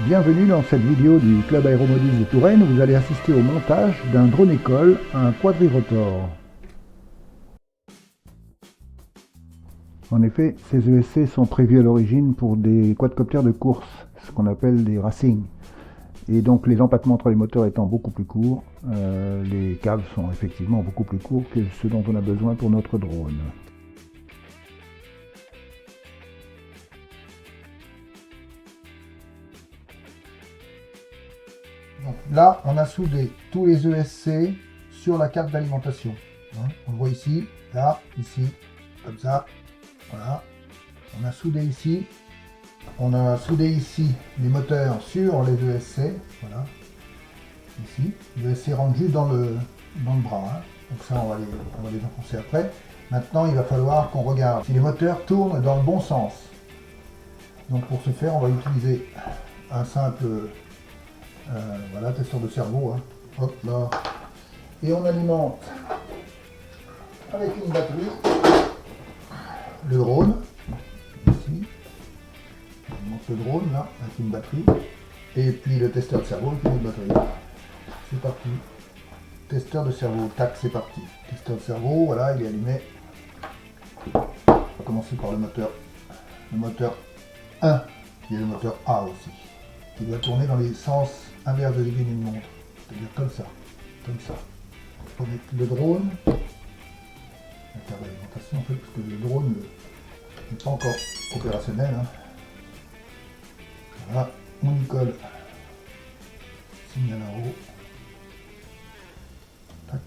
Bienvenue dans cette vidéo du Club Aéromodis de Touraine où vous allez assister au montage d'un drone école, un quadrirotor. En effet, ces ESC sont prévus à l'origine pour des quadcoptères de course, ce qu'on appelle des racing. Et donc les empattements entre les moteurs étant beaucoup plus courts, les câbles sont effectivement beaucoup plus courts que ce dont on a besoin pour notre drone. Donc là, on a soudé tous les ESC sur la carte d'alimentation. On le voit ici, là, ici, comme ça. Voilà. On a soudé ici. On a soudé ici les moteurs sur les ESC. Voilà. Ici. Les ESC rentrent juste dans le bras. Donc ça, on va les enfoncer après. Maintenant, il va falloir qu'on regarde si les moteurs tournent dans le bon sens. Donc pour ce faire, on va utiliser un simple voilà, testeur de cerveau. Hop là. Et on alimente avec une batterie le drone. Ici. On monte le drone là avec une batterie. Et puis le testeur de cerveau avec une autre batterie. C'est parti. Testeur de cerveau, tac, c'est parti. Testeur de cerveau, voilà, il est allumé. On va commencer par le moteur 1, qui est le moteur A aussi. Il doit tourner dans les sens inverses de l'aiguille d'une montre. C'est-à-dire comme ça. Comme ça. On connecte le drone. La carte d'alimentation en fait, parce que le drone n'est pas encore opérationnel. Voilà, on y colle signal en haut. Tac.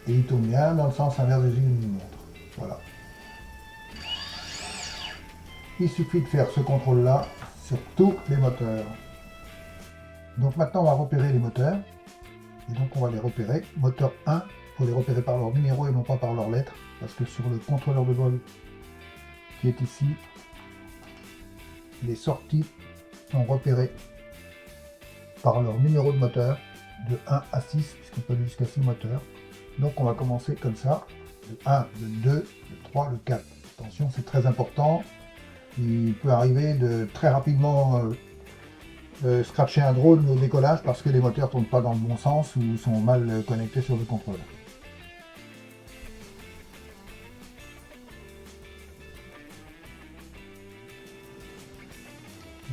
Et il tourne bien dans le sens inverse de l'aiguille d'une montre. Voilà. Il suffit de faire ce contrôle-là sur tous les moteurs. Donc maintenant, on va repérer les moteurs. Et donc, on va les repérer. Moteur 1, il faut les repérer par leur numéro et non pas par leur lettre. Parce que sur le contrôleur de vol qui est ici, les sorties sont repérées par leur numéro de moteur de 1 à 6, puisqu'on peut aller jusqu'à 6 moteurs. Donc, on va commencer comme ça. Le 1, le 2, le 3, le 4. Attention, c'est très important. Il peut arriver de très rapidement scratcher un drone au décollage parce que les moteurs ne tournent pas dans le bon sens ou sont mal connectés sur le contrôleur.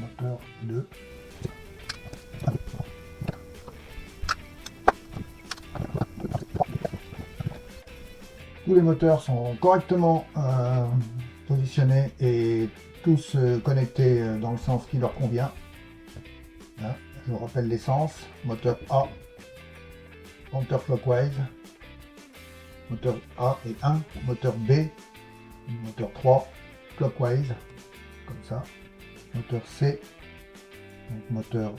Moteur 2. Tous les moteurs sont correctement positionnés et tous connectés dans le sens qui leur convient. Là, je vous rappelle les sens. Moteur A, counterclockwise. Moteur A et 1. Moteur B, moteur 3, clockwise. Comme ça. Moteur C, donc moteur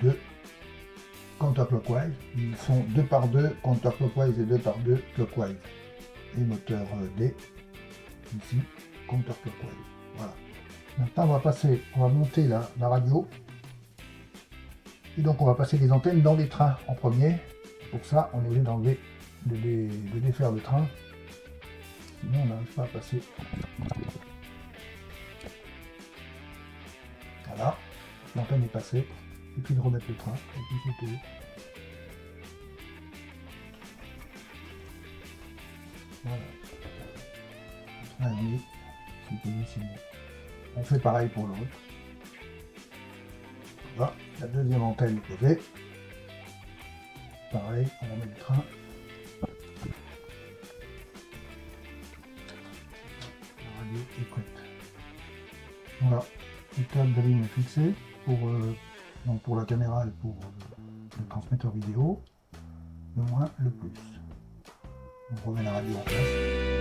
2, counterclockwise. Ils sont 2 par 2 counterclockwise et 2 par 2 clockwise. Et moteur D, ici, counterclockwise. Voilà. Maintenant, on va monter la radio. Et donc, on va passer les antennes dans les trains en premier. Pour ça, on est obligé d'enlever, de défaire le train. Sinon, on n'arrive pas à passer. Voilà. L'antenne est passée. Et puis de remettre le train. Et puis c'est tout. Voilà. Le train est mis. C'est positionné. On fait pareil pour l'autre. Voilà. La deuxième antenne est posée. Pareil, on remet le train. La radio est prête. Voilà. Le câble de ligne est fixé donc pour la caméra et pour le transmetteur vidéo. Le moins, le plus. On remet la radio en place.